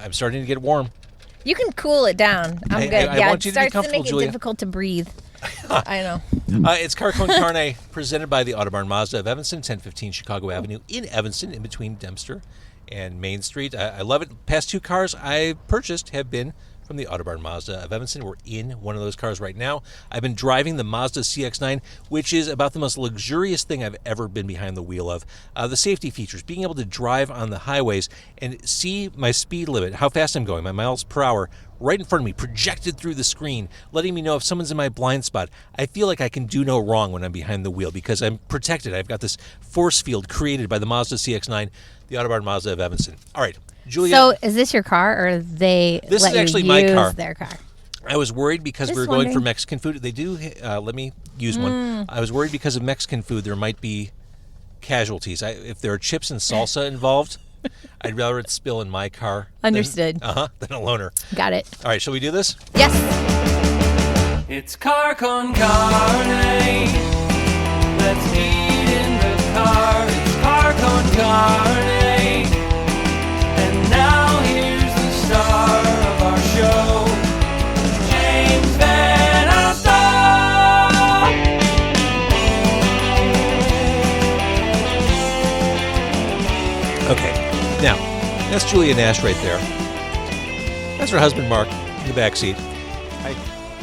I'm starting to get warm. You can cool it down. I'm good. I want you to be it starts to comfortable, make Julia. it difficult to breathe. I know. It's Car Con Carne, presented by the Autobarn Mazda of Evanston, 1015 Chicago Avenue in Evanston, in between Dempster and Main Street. I love it. Past 2 cars I purchased have been from the Autobarn Mazda of Evanston. We're in one of those cars right now. I've been driving the Mazda CX-9, which is about the most luxurious thing I've ever been behind the wheel of. The safety features, being able to drive on the highways and see my speed limit, how fast I'm going, my miles per hour, right in front of me, projected through the screen, letting me know if someone's in my blind spot. I feel like I can do no wrong when I'm behind the wheel because I'm protected. I've got this force field created by the Mazda CX-9, the Autobarn Mazda of Evanston. All right, Julia. So is this your car, or they This let is actually you my use car. their car? I was worried because we were going for Mexican food. They do let me use one. I was worried because of Mexican food there might be casualties. If there are chips and salsa involved, I'd rather it spill in my car. Understood. Than a loaner. Got it. All right, shall we do this? Yes. It's Car Con Carne. Let's eat in the car. It's Car Con Carne. And now here's the star of our show, James Van Alstyne. Okay. Now, that's Julia Nash right there. That's her husband, Mark, in the back seat.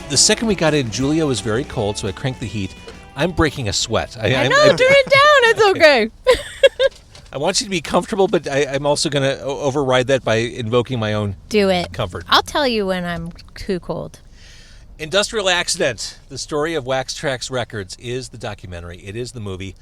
The second we got in, Julia was very cold, so I cranked the heat. I'm breaking a sweat. I know. Turn it down. It's okay. I want you to be comfortable, but I'm also going to override that by invoking my own Do it. comfort. I'll tell you when I'm too cold. Industrial Accident, the story of Wax Trax Records, is the documentary. It is the movie.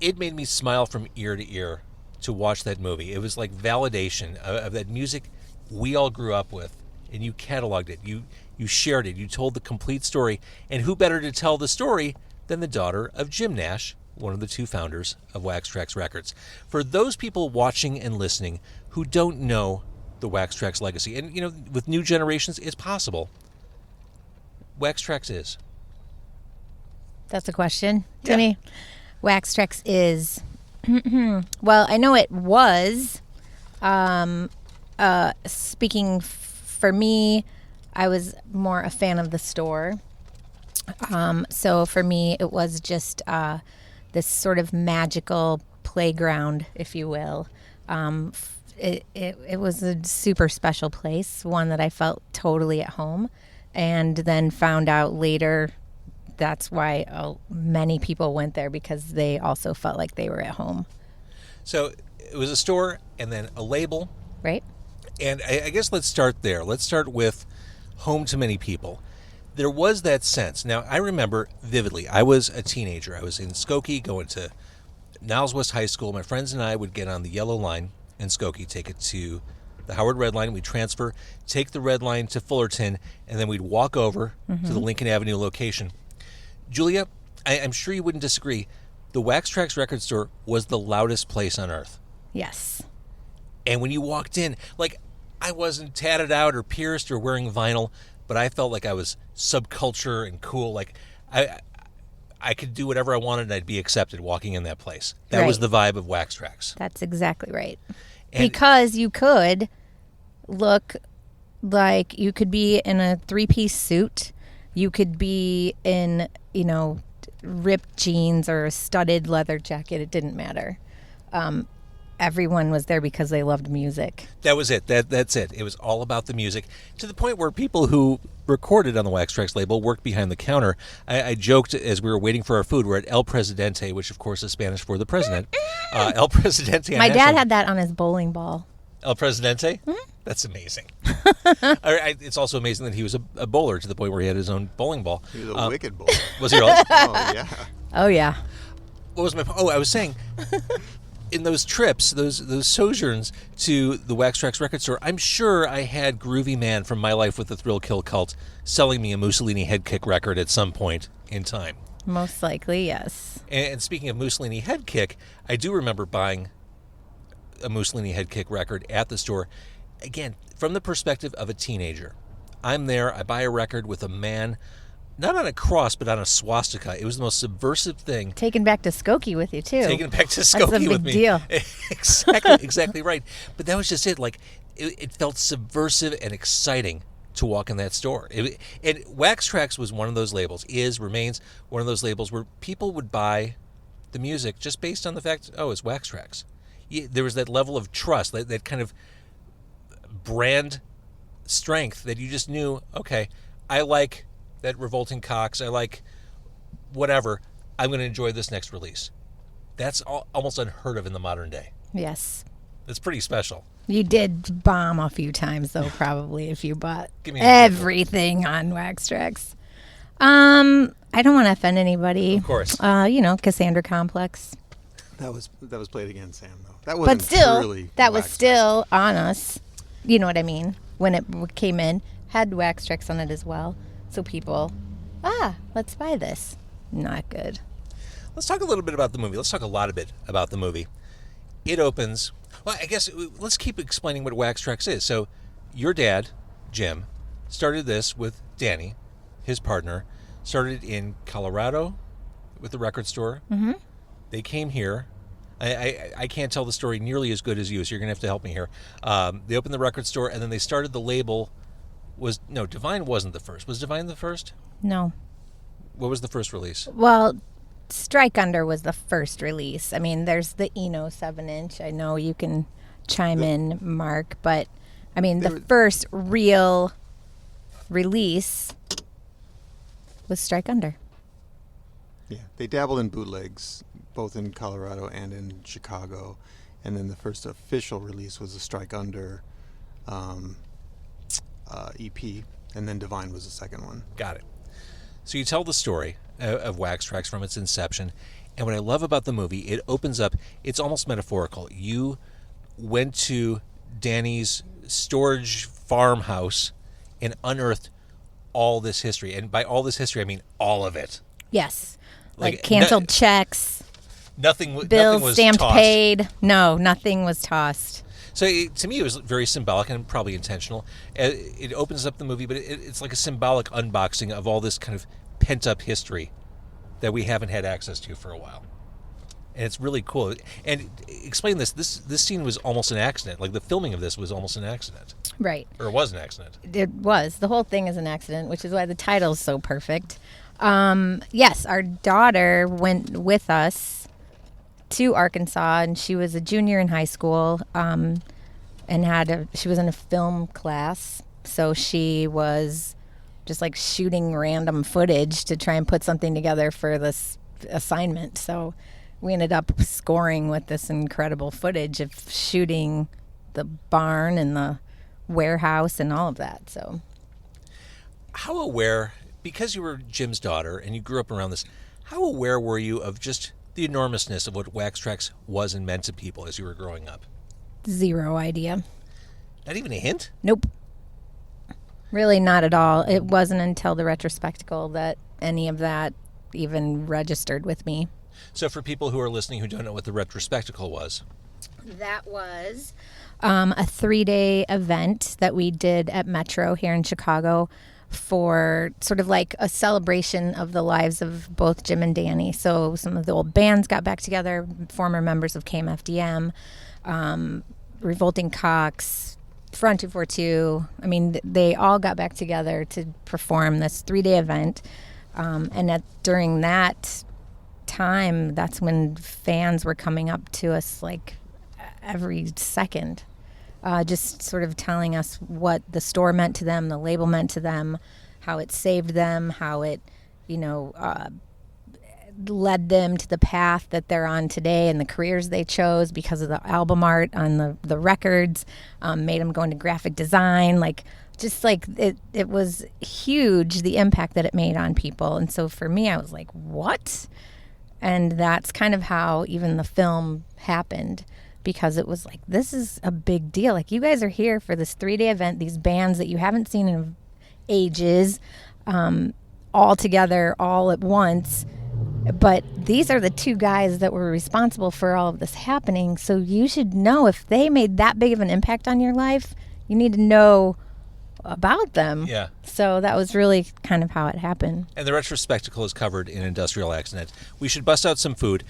It made me smile from ear to ear to watch that movie. It was like validation of that music we all grew up with, and you cataloged it. You shared it. You told the complete story. And who better to tell the story than the daughter of Jim Nash, one of the 2 founders of Wax Trax Records. For those people watching and listening who don't know the Wax Trax legacy, and with new generations, it's possible. Wax Trax is. That's a question to Yeah. me. Wax Trax is. Well, I know it was. Speaking for me, I was more a fan of the store. So for me, it was just this sort of magical playground, if you will. It was a super special place, one that I felt totally at home, and then found out later that's why many people went there, because they also felt like they were at home. So it was a store and then a label. Right? And I guess let's start there. Let's start with home to many people. There was that sense. Now, I remember vividly, I was a teenager. I was in Skokie going to Niles West High School. My friends and I would get on the yellow line in Skokie, take it to the Howard Red Line. We'd transfer, take the Red Line to Fullerton, and then we'd walk over to the Lincoln Avenue location. Julia, I'm sure you wouldn't disagree. The Wax Trax record store was the loudest place on earth. Yes. And when you walked in, like, I wasn't tatted out or pierced or wearing vinyl, but I felt like I was subculture and cool. Like, I could do whatever I wanted and I'd be accepted walking in that place. That was the vibe of Wax Trax. That's exactly right. And because you could look like you could be in a 3-piece suit. You could be in, ripped jeans or a studded leather jacket. It didn't matter. Everyone was there because they loved music. That was it. That's it. It was all about the music, to the point where people who recorded on the Wax Trax label worked behind the counter. I joked as we were waiting for our food, we're at El Presidente, which of course is Spanish for the president. El Presidente. My dad had that on his bowling ball. El Presidente? Mm-hmm. That's amazing. It's also amazing that he was a bowler, to the point where he had his own bowling ball. He was a wicked bowler. Was he really? Oh, yeah. Oh, yeah. What was my point? I was saying, in those trips, those sojourns to the Wax Trax record store, I'm sure I had Groovy Man from My Life with the Thrill Kill Cult selling me a Mussolini head kick record at some point in time. Most likely, yes. And speaking of Mussolini head kick, I do remember buying a Mussolini head kick record at the store. Again, from the perspective of a teenager. I'm there, I buy a record with a man not on a cross, but on a swastika. It was the most subversive thing. Taken back to Skokie with you, too. Taking it back to That's a Skokie with big me. deal. Exactly right. But that was just it. Like, it felt subversive and exciting to walk in that store. And Wax Trax was one of those labels, remains one of those labels where people would buy the music just based on the fact, oh, it's Wax Trax. There was that level of trust, that kind of brand strength that you just knew, okay, I like that Revolting Cox, I like whatever, I'm going to enjoy this next release. That's almost unheard of in the modern day. Yes. It's pretty special. You did bomb a few times, though, probably, if you bought Give me an everything on Wax Trax. I don't want to offend anybody. Of course. Cassandra Complex. That was played again, Sam, though. That wasn't But still, truly that was Wax Trax. still on us. You know what I mean? When it came in, had Wax Trax on it as well. So people, let's buy this. Not good. Let's talk a little bit about the movie. Let's talk a lot of bit about the movie. It opens, well, I guess let's keep explaining what Wax Trax is. So your dad, Jim, started this with Danny, his partner, started in Colorado with the record store. Mm-hmm. They came here. I can't tell the story nearly as good as you, so you're going to have to help me here. They opened the record store, and then they started the label. Divine wasn't the first. Was Divine the first? No. What was the first release? Well, Strike Under was the first release. I mean, there's the Eno 7-inch. I know you can chime in, Mark, but I mean, the first real release was Strike Under. Yeah, they dabbled in bootlegs, both in Colorado and in Chicago. And then the first official release was the Strike Under EP, and then Divine was the second one. Got it. So you tell the story of Wax Trax from its inception, and what I love about the movie, it opens up, it's almost metaphorical. You went to Danny's storage farmhouse and unearthed all this history, and by all this history, I mean all of it. Yes. Like canceled checks, Nothing bills was stamped tossed. paid. No, nothing was tossed. So to me, it was very symbolic and probably intentional. It opens up the movie, but it's like a symbolic unboxing of all this kind of pent-up history that we haven't had access to for a while. And it's really cool. And explain this. This scene was almost an accident. Like the filming of this was almost an accident. Right. Or it was an accident. It was. The whole thing is an accident, which is why the title's so perfect. Yes, our daughter went with us to Arkansas, and she was a junior in high school, and she was in a film class, so she was just like shooting random footage to try and put something together for this assignment. So we ended up scoring with this incredible footage of shooting the barn and the warehouse and all of that. So How aware, because you were Jim's daughter and you grew up around this, how aware were you of just the enormousness of what Wax Trax was and meant to people as you were growing up? zero idea. Not even a hint? Nope. Really not at all. It wasn't until the Retrospectacle that any of that even registered with me. So for people who are listening who don't know what the Retrospectacle was, That was a 3-day event that we did at Metro here in Chicago for sort of like a celebration of the lives of both Jim and Danny. So some of the old bands got back together, former members of KMFDM, Revolting Cox, Front 242. I mean, they all got back together to perform this 3-day event. And during that time, that's when fans were coming up to us like every second, just sort of telling us what the store meant to them, the label meant to them, how it saved them, how it, led them to the path that they're on today and the careers they chose because of the album art on the records, made them go into graphic design, it was huge, the impact that it made on people. And so for me, I was like, what? And that's kind of how even the film happened, because it was like, this is a big deal. Like, you guys are here for this 3-day event, these bands that you haven't seen in ages, all together, all at once. But these are the two guys that were responsible for all of this happening. So you should know, if they made that big of an impact on your life, you need to know about them. Yeah. So that was really kind of how it happened. And the Retrospectacle is covered in Industrial Accident. We should bust out some food.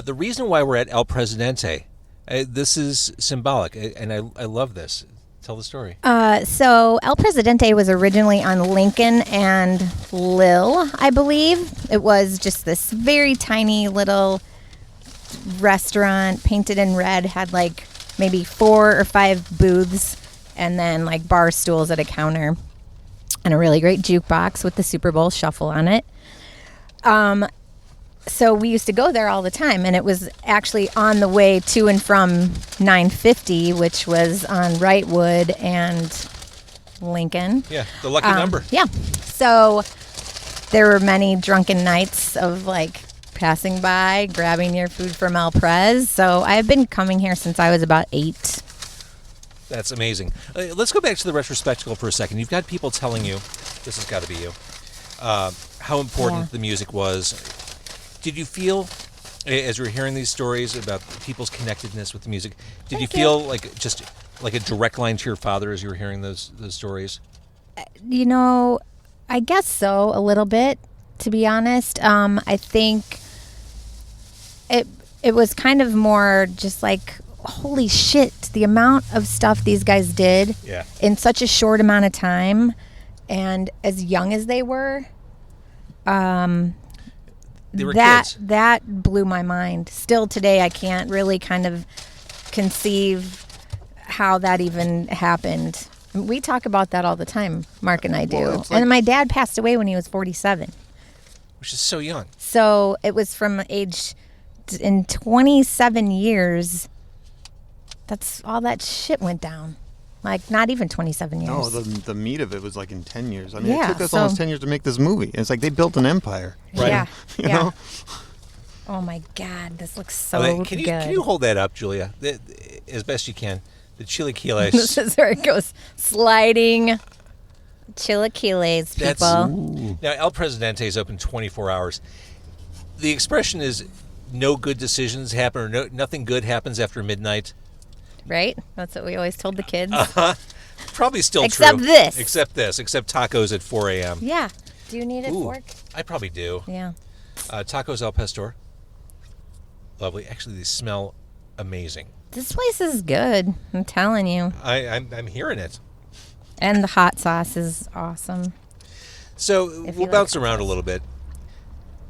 The reason why we're at El Presidente, this is symbolic, and I love this. Tell the story. So El Presidente was originally on Lincoln and Lil, I believe. It was just this very tiny little restaurant, painted in red, had like maybe 4 or 5 booths, and then like bar stools at a counter, and a really great jukebox with the Super Bowl shuffle on it. So we used to go there all the time, and it was actually on the way to and from 950, which was on Wrightwood and Lincoln. Yeah, the lucky number. Yeah. So there were many drunken nights of like passing by, grabbing your food from El Prez. So I've been coming here since I was about 8. That's amazing. Let's go back to the Retrospectacle for a second. You've got people telling you, this has got to be you, how important the music was. Did you feel, as you were hearing these stories about people's connectedness with the music, did you feel like just like a direct line to your father as you were hearing those stories? You know, I guess so, a little bit, to be honest. I think it was kind of more just like, holy shit, the amount of stuff these guys did in such a short amount of time, and as young as they were kids. That blew my mind. Still today, I can't really kind of conceive how that even happened. We talk about that all the time, Mark and I do. Well, and my dad passed away when he was 47. Which is so young. So it was from age, in 27 years, that's all that shit went down. Like, not even 27 years. No, the meat of it was like in 10 years. I mean, Yeah, it took us so- almost 10 years to make this movie. It's like they built an empire. Right. Yeah. You yeah. know? Oh my God, this looks so Can good. you hold that up, Julia, as best you can? The chilaquiles. This is where it goes sliding. Chilaquiles, That's- people. Now, El Presidente is open 24 hours. The expression is no good decisions happen, or nothing good happens after midnight. Right? That's what we always told the kids. Probably still Except true. this. Except tacos at 4 a.m. Yeah. Do you need a Ooh, fork? I probably do. Yeah. Tacos al pastor. Lovely. Actually, they smell amazing. This place is good. I'm telling you. I'm hearing it. And the hot sauce is awesome. So If you we'll like bounce hot around a sauce. little bit.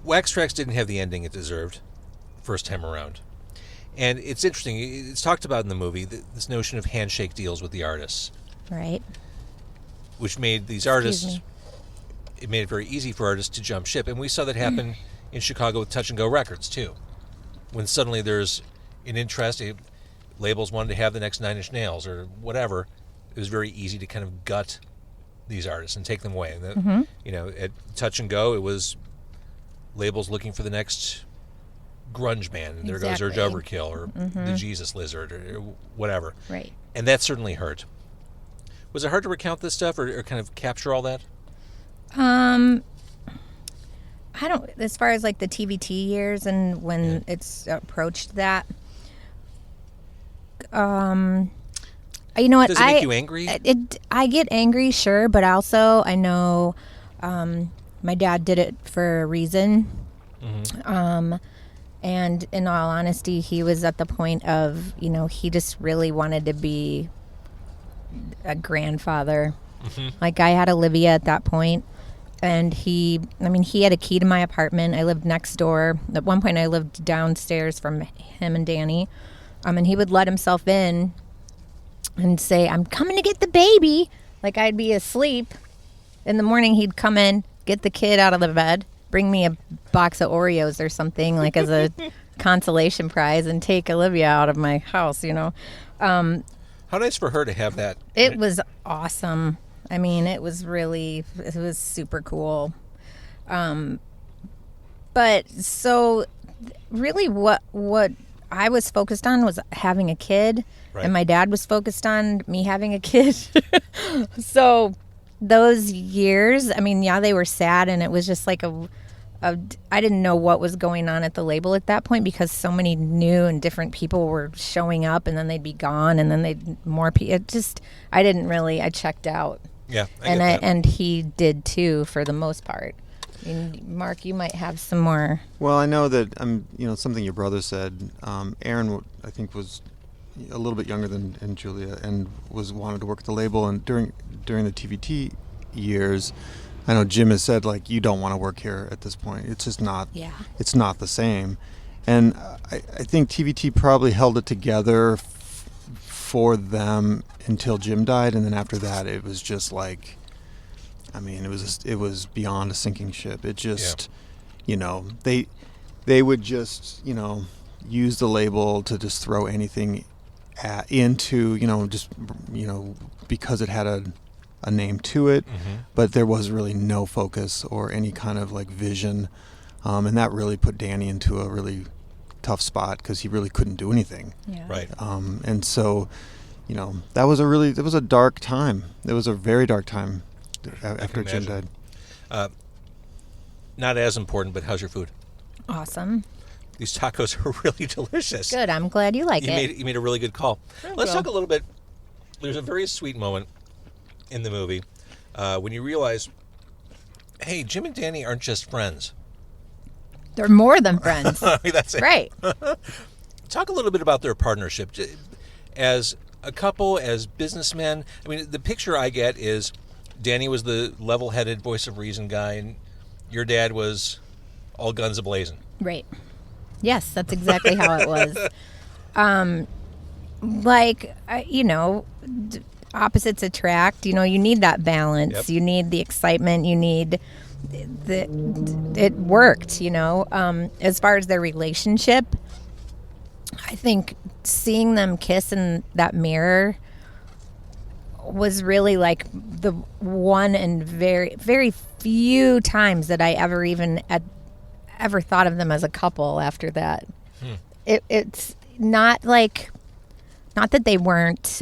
Wax Trax didn't have the ending it deserved first time around. And it's interesting. It's talked about in the movie, this notion of handshake deals with the artists, Right? which made these Excuse artists, me. it made it very easy for artists to jump ship. And we saw that happen in Chicago with Touch and Go Records, too. When suddenly there's an interest, labels wanted to have the next Nine Inch Nails or whatever, it was very easy to kind of gut these artists and take them away. And that, you know, at Touch and Go, it was labels looking for the next grunge band. And there goes Urge Exactly. Overkill or the Jesus Lizard or whatever. Right. And that certainly hurt. Was it hard to recount this stuff or kind of capture all that? I don't, as far as like the TVT years and when it's approached that, you know what? Does it make you angry? I get angry, sure, but also I know my dad did it for a reason. And in all honesty, he was at the point of, you know, he just really wanted to be a grandfather. Like, I had Olivia at that point, and he had a key to my apartment. I lived next door. At one point, I lived downstairs from him and Danny. And he would let himself in and say, "I'm coming to get the baby." Like, I'd be asleep. In the morning, he'd come in, get the kid out of the bed, bring me a box of Oreos or something, like as a consolation prize, and take Olivia out of my house, you know. How nice for her to have that. It was awesome. I mean, it was super cool. But so really what I was focused on was having a kid, Right. and my dad was focused on me having a kid. So those years, I mean, yeah, they were sad, and it was just like I didn't know what was going on at the label at that point because so many new and different people were showing up, and then they'd be gone, and then more people. I checked out. Yeah, I and get that. and he did too for the most part. I mean, Mark, you might have some more. Well, I know that something your brother said. Aaron, I think, was a little bit younger than Julia, and wanted to work at the label. And during the TVT years, I know Jim has said, like, you don't want to work here at this point. It's just not. Yeah. It's not the same. And I think TVT probably held it together for them until Jim died, and then after that, it was just like, I mean, it was beyond a sinking ship. It just, they would just, use the label to just throw anything into, because it had a name to it, but there was really no focus or any kind of like vision, and that really put Danny into a really tough spot because he really couldn't do anything. Yeah. Right. And so, that was a dark time. It was a very dark time after Jim died. Not as important, but how's your food? Awesome. These tacos are really delicious. Good. I'm glad you like it. You made a really good call. Let's talk a little bit. There's a very sweet moment in the movie when you realize, hey, Jim and Danny aren't just friends. They're more than friends. That's it. Right. Talk a little bit about their partnership as a couple, as businessmen. I mean, the picture I get is Danny was the level-headed voice of reason guy, and your dad was all guns a-blazing. Right. Yes, that's exactly how it was. Opposites attract. You need that balance. Yep. You need the excitement. You need it worked. As far as their relationship, I think seeing them kiss in that mirror was really like the one and very, very few times that I ever thought of them as a couple after that. It's not that they weren't,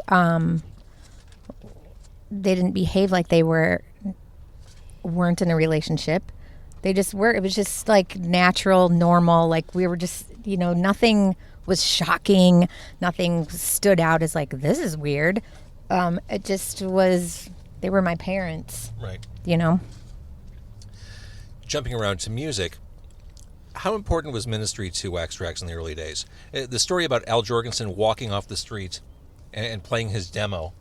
they didn't behave like they weren't in a relationship. They just were. It was just like natural, normal. Like we were just, nothing was shocking. Nothing stood out as like, this is weird. It just was, they were my parents. Right. Jumping around to music, how important was ministry to Wax Trax in the early days? The story about Al Jorgensen walking off the street and playing his demo,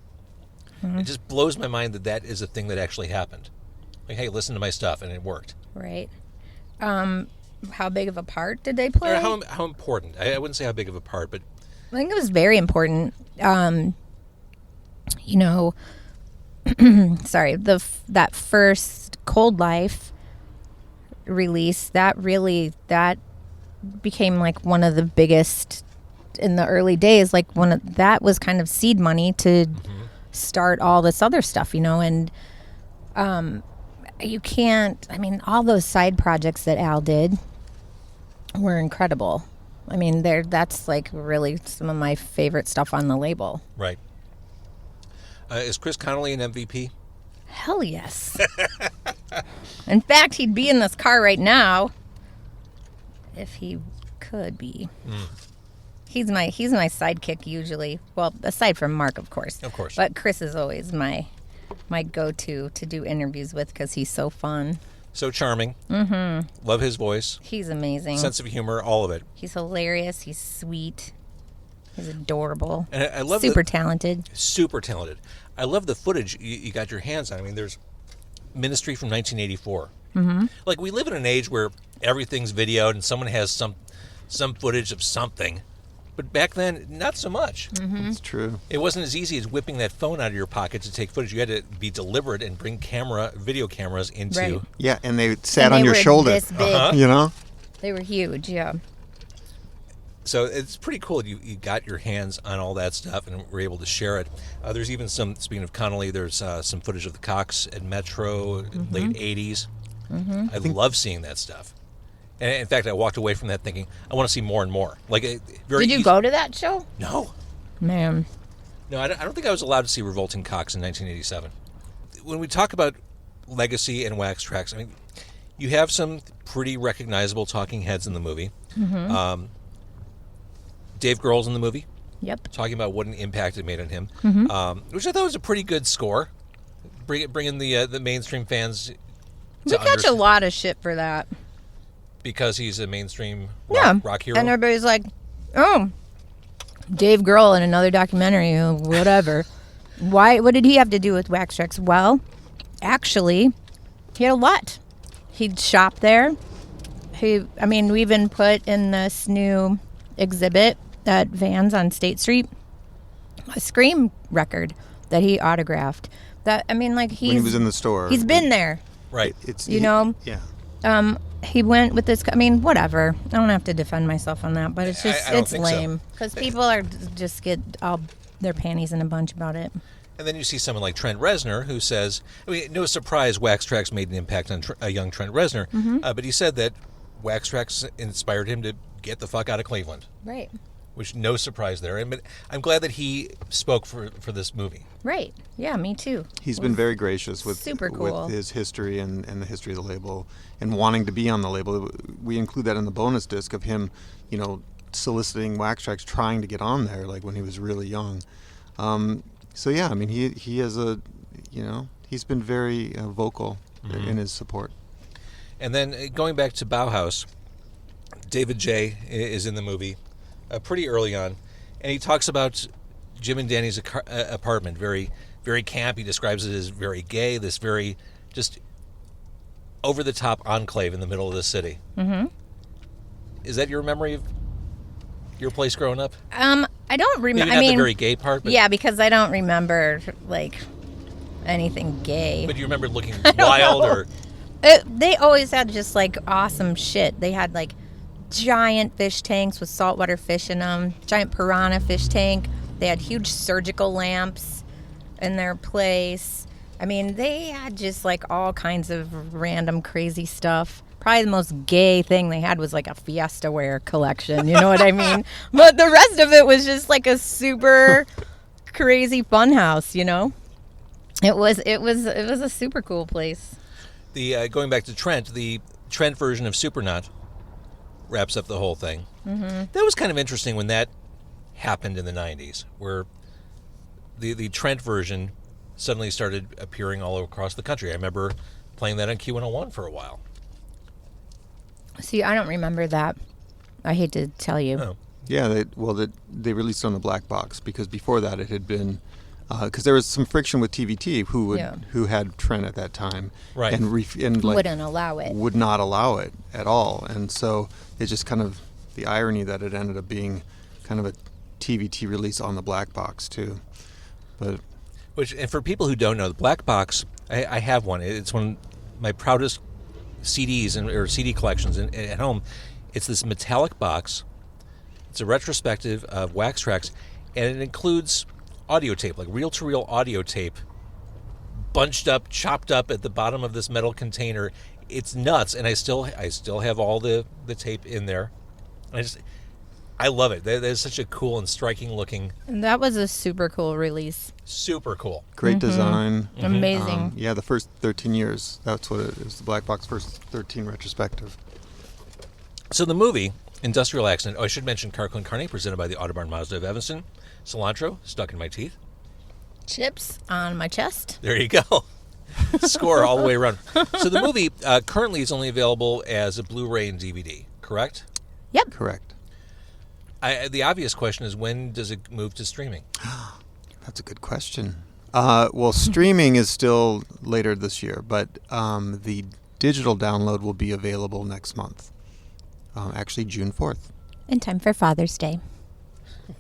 it just blows my mind that is a thing that actually happened. Like, hey, listen to my stuff, and it worked. Right. How big of a part did they play? Or how important? I wouldn't say how big of a part, but I think it was very important. Sorry, that first Cold Life release, that became like one of the biggest in the early days. Like that was kind of seed money to start all this other stuff, and you can't. I mean, all those side projects that Al did were incredible. I mean, that's like really some of my favorite stuff on the label. right. Is Chris Connelly an MVP? Hell yes. In fact, he'd be in this car right now if he could be. He's my sidekick usually. Well, aside from Mark, of course. Of course. But Chris is always my go-to to do interviews with because he's so fun. So charming. Love his voice. He's amazing. Sense of humor, all of it. He's hilarious. He's sweet. He's adorable. And I love super talented. Super talented. I love the footage you got your hands on. I mean, there's Ministry from 1984. Like, we live in an age where everything's videoed and someone has some footage of something. But back then, not so much. It's true. It wasn't as easy as whipping that phone out of your pocket to take footage. You had to be deliberate and bring video cameras into... Right. Yeah, and they sat And on they your were shoulder. this big. They were huge, yeah. So it's pretty cool. You got your hands on all that stuff and were able to share it. There's even speaking of Connelly, there's some footage of the Cox at Metro, late 80s. I love seeing that stuff. And in fact, I walked away from that thinking, I want to see more and more. Like, Did you go to that show? No. Man. No, I don't think I was allowed to see Revolting Cox in 1987. When we talk about legacy and Wax Trax, I mean, you have some pretty recognizable talking heads in the movie. Dave Grohl's in the movie. Yep. Talking about what an impact it made on him, which I thought was a pretty good score. bringing the mainstream fans. We catch a lot of shit for that. Because he's a mainstream rock hero. And everybody's like, oh, Dave Grohl in another documentary, whatever. Why? What did he have to do with Wax Trax? Well, actually, he had a lot. He'd shop there. We even put in this new exhibit at Vans on State Street a Scream record that he autographed. When he was in the store. He's been there. Right. Yeah. He went with this. Whatever. I don't have to defend myself on that, but it's just it's lame because people are just get all their panties in a bunch about it. And then you see someone like Trent Reznor who says, no surprise, Wax Trax made an impact on a young Trent Reznor, but he said that Wax Trax inspired him to get the fuck out of Cleveland. Right. Which no surprise there. But I'm glad that he spoke for this movie. Right. Yeah, me too. He's been very gracious with super cool. with his history and the history of the label and wanting to be on the label. We include that in the bonus disc of him, soliciting Wax Trax, trying to get on there, like when he was really young. So yeah, he has he's been very vocal in his support. And then going back to Bauhaus, David J. is in the movie pretty early on, and he talks about Jim and Danny's apartment, very, very camp. He describes it as very gay, this very just over-the-top enclave in the middle of the city. Mm-hmm. Is that your memory of your place growing up? I don't remember. Maybe not the very gay part. But yeah, because I don't remember anything gay. But you remember looking wild or? They always had just awesome shit. They had giant fish tanks with saltwater fish in them, giant piranha fish tank. They had huge surgical lamps in their place. They had just all kinds of random crazy stuff. Probably the most gay thing they had was a Fiesta wear collection. You know what I mean? But the rest of it was just a super crazy fun house. It was a super cool place. The going back to Trent, the Trent version of Supernaut wraps up the whole thing. Mm-hmm. That was kind of interesting when that happened in the 90s, where the Trent version suddenly started appearing all across the country. I remember playing that on Q101 for a while. See, I don't remember that. I hate to tell you. Oh. Yeah, they released it on the black box because before that it had been because there was some friction with TVT who had Trent at that time, right, and wouldn't allow it, would not allow it at all, and so it's just kind of the irony that it ended up being kind of a TVT release on the black box too, but. And for people who don't know, the black box, I have one. It's one of my proudest CDs or CD collections at home. It's this metallic box. It's a retrospective of Wax Trax, and it includes audio tape, reel-to-reel audio tape, bunched up, chopped up at the bottom of this metal container. It's nuts, and I still have all the tape in there. I love it. That is such a cool and striking looking. And that was a super cool release. Super cool. Great design. Mm-hmm. Amazing. Yeah, the first 13 years. That's what it is. The Black Box first 13 retrospective. So the movie, Industrial Accident. Oh, I should mention Car Con Carne, presented by the Autobarn Mazda of Evanston. Cilantro, stuck in my teeth. Chips on my chest. There you go. Score all the way around. So the movie currently is only available as a Blu-ray and DVD, correct? Yep. Correct. The obvious question is, when does it move to streaming? That's a good question. Well, streaming is still later this year, but the digital download will be available next month. Actually, June 4th. In time for Father's Day.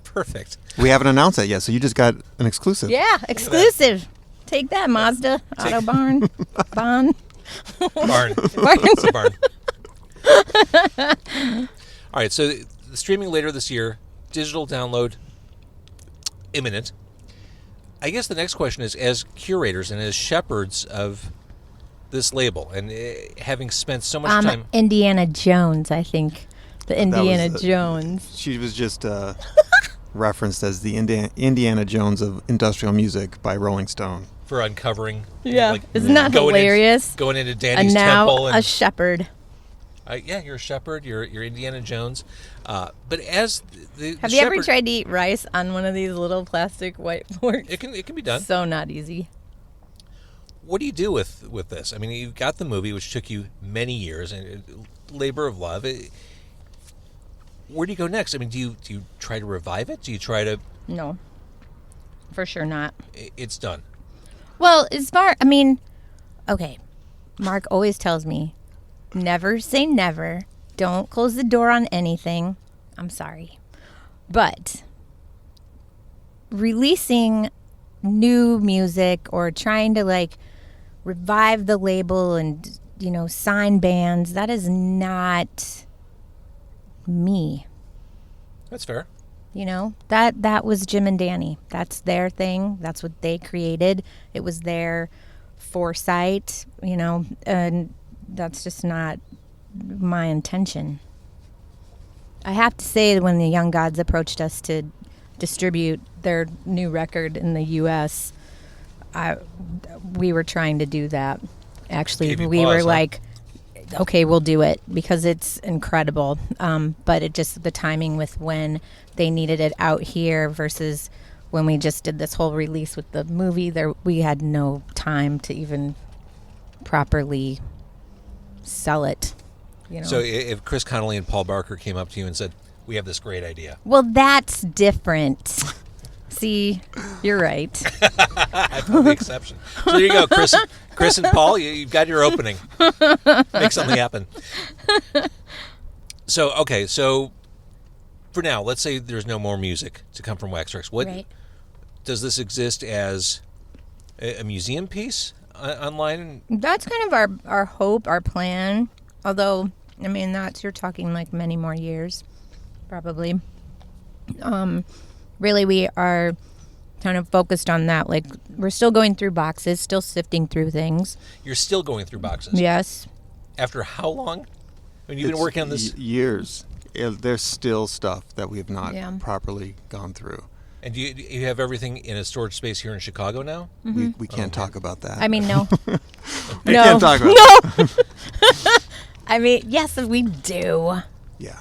Perfect. We haven't announced that yet, so you just got an exclusive. Yeah, exclusive. Take that, Mazda. Autobarn. Barn. Barn. It's a barn. All right, so the streaming later this year, digital download imminent. I guess the next question is, as curators and as shepherds of this label, and having spent so much time... Indiana Jones, I think. The Indiana Jones. She was just referenced as the Indiana Jones of industrial music by Rolling Stone. For uncovering... Yeah, isn't that hilarious? Going into Danny's and now temple. And a shepherd. Yeah, you're a shepherd. You're Indiana Jones. But as the Have you ever tried to eat rice on one of these little plastic whiteboards? It can be done. So not easy. what do you do with this? I mean, you've got the movie, which took you many years, and labor of love. Where do you go next? I mean, do you try to revive it? Do you try to? No, for sure not. It's done. Well, as far, I mean, okay, Mark always tells me, never say never. Don't close the door on anything. I'm sorry. But releasing new music or trying to like revive the label and, you know, sign bands, that is not me. That's fair. You know, that was Jim and Dannie. That's their thing. That's what they created. It was their foresight, you know, and that's just not my intention. I have to say that when the Young Gods approached us to distribute their new record in the U.S., we were trying to do that. Actually, we were like, okay, we'll do it because it's incredible. But it just, the timing with when they needed it out here versus when we just did this whole release with the movie, we had no time to even properly sell it. You know? So if Chris Connelly and Paul Barker came up to you and said, we have this great idea. Well, that's different. See, you're right. I put the exception. So there you go, Chris and Paul, you've got your opening. Make something happen. So, okay, so for now, let's say there's no more music to come from Wax Trax. What does this exist as a museum piece online? That's kind of our hope, our plan. Although, I mean, you're talking like many more years, probably. Really, we are kind of focused on that. Like, we're still going through boxes, still sifting through things. You're still going through boxes? Yes. After how long? I mean, you've been working on this... Years. There's still stuff that we have not properly gone through. And do you have everything in a storage space here in Chicago now? Mm-hmm. We can't talk about that. I mean, no. I can't talk about that. I mean, yes, we do. Yeah.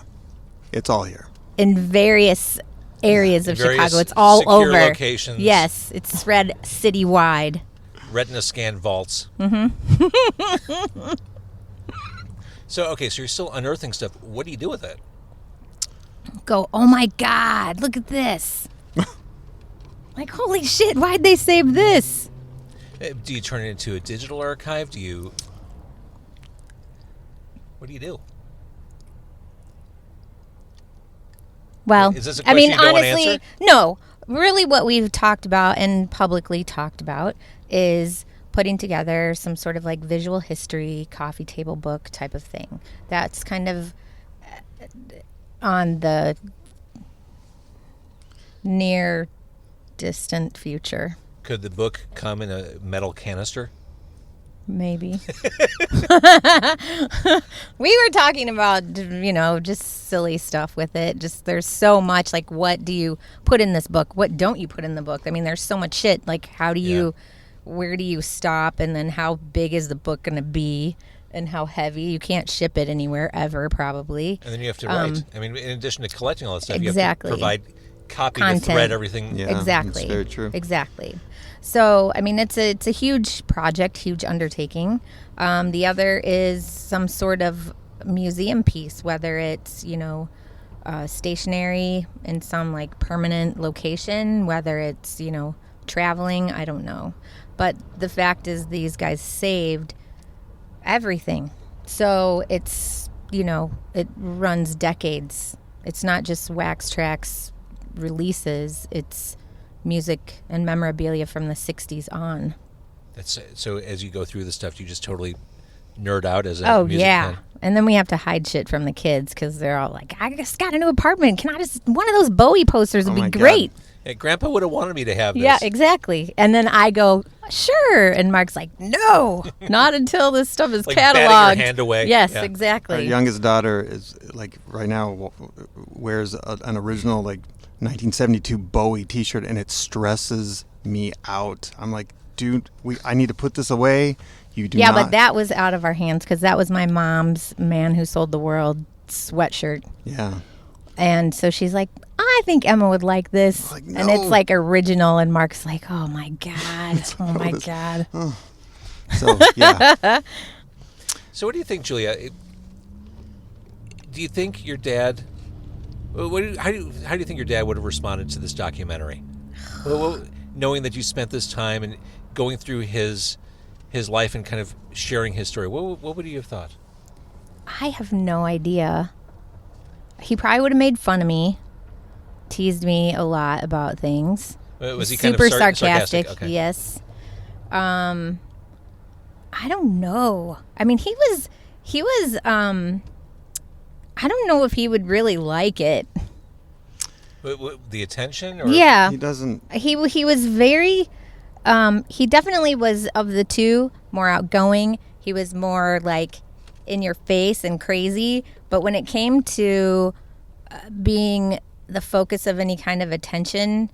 It's all here. In various areas of various Chicago. It's all secure over. Locations. Yes, it's spread citywide. Retina scan vaults. Mm-hmm. So you're still unearthing stuff. What do you do with it? Go, oh my God, look at this. Like, holy shit, why'd they save this? Do you turn it into a digital archive? What do you do? Well, is this a question you don't want to honestly, answer? no. Really what we've talked about and publicly talked about is putting together some sort of like visual history, coffee table book type of thing. That's kind of on the near distant future. Could the book come in a metal canister? Maybe. We were talking about, you know, just silly stuff with it. Just there's so much, like, what do you put in this book? What don't you put in the book? I mean, there's so much shit. Like, how do you, where do you stop? And then how big is the book going to be? And how heavy? You can't ship it anywhere ever, probably. And then you have to write. I mean, in addition to collecting all that stuff, exactly. you have to provide copy Content. to thread everything. Yeah, exactly. That's very true. Exactly. So, I mean, it's a huge project, huge undertaking. The other is some sort of museum piece, whether it's, you know, stationary in some like permanent location, whether it's, you know, traveling, I don't know. But the fact is these guys saved everything. So it's, you know, it runs decades. It's not just Wax Trax releases, it's music and memorabilia from the 60s on. So as you go through the stuff, you just totally nerd out as a music fan? And then we have to hide shit from the kids because they're all like, I just got a new apartment. Can I just, one of those Bowie posters would be great. Hey, Grandpa would have wanted me to have this. Yeah, exactly. And then I go, sure. And Mark's like, no, not until this stuff is like cataloged. batting your hand away. Yes, Yeah. exactly. Our youngest daughter is like right now wears an original like 1972 Bowie T-shirt, and it stresses me out. I'm like, dude, I need to put this away. You do yeah, not. but that was out of our hands because that was my mom's Man Who Sold the World sweatshirt. Yeah. And so she's like, I think Emma would like this. Like, And no. it's like original. And Mark's like, oh my God. Oh my God. So, yeah. So what do you think, Julia? Do you think your dad... How do you think your dad would have responded to this documentary? Knowing that you spent this time and going through his life and kind of sharing his story, what would he have thought? I have no idea. He probably would have made fun of me, teased me a lot about things. Was he super kind of sarcastic? Okay. Yes. I don't know. I mean, he was. I don't know if he would really like it. The attention? Or? Yeah. He doesn't... He was very... he definitely was, of the two, more outgoing. He was more, like, in your face and crazy. But when it came to being the focus of any kind of attention,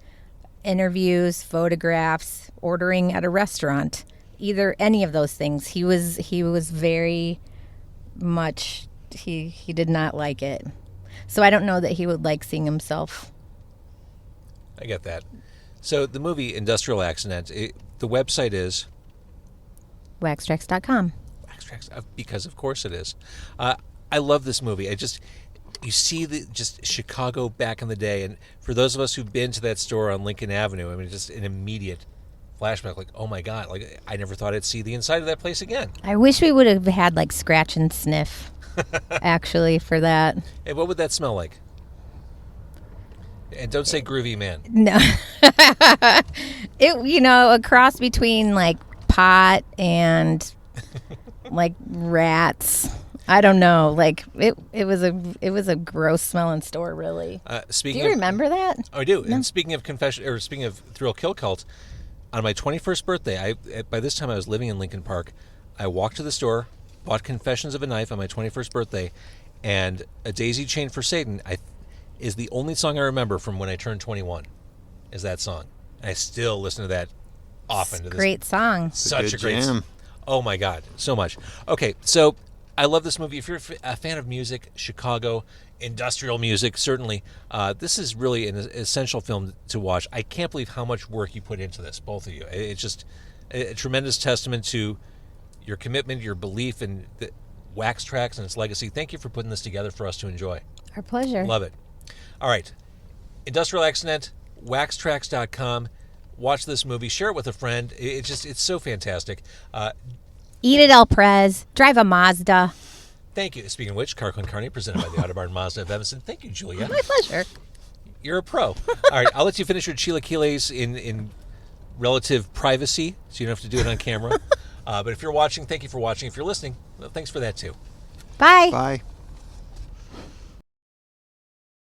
interviews, photographs, ordering at a restaurant, any of those things, he was very much... He did not like it. So I don't know that he would like seeing himself. I get that. So the movie Industrial Accident, the website is? Waxtrax.com. Waxtrax, because of course it is. I love this movie. You see just Chicago back in the day, and for those of us who've been to that store on Lincoln Avenue, I mean, just an immediate flashback, like, oh my God, like I never thought I'd see the inside of that place again. I wish we would have had like scratch and sniff. Actually, for that. Hey, what would that smell like? And don't say groovy man. No. A cross between like pot and like rats. I don't know. Like it was a gross smelling store, really. Do you remember that? Oh, I do. No. And speaking of Thrill Kill Cult, on my 21st birthday, by this time I was living in Lincoln Park. I walked to the store, bought Confessions of a Knife on my 21st birthday, and A Daisy Chained for Satan is the only song I remember from when I turned 21, is that song. And I still listen to that often. Great song. Such a great jam. Oh my God, so much. Okay, so I love this movie. If you're a fan of music, Chicago, industrial music, certainly, this is really an essential film to watch. I can't believe how much work you put into this, both of you. It's just a tremendous testament to your commitment, your belief in the Wax Trax and its legacy. Thank you for putting this together for us to enjoy. Our pleasure. Love it. All right. Industrial Accident, waxtrax.com. Watch this movie. Share it with a friend. It's so fantastic. Eat at El Prez. Drive a Mazda. Thank you. Speaking of which, Car Con Carne, presented by the Autobarn Mazda of Evanston. Thank you, Julia. My pleasure. You're a pro. All right, I'll let you finish your chilaquiles in relative privacy, so you don't have to do it on camera. But if you're watching, thank you for watching. If you're listening, well, thanks for that too. Bye. Bye.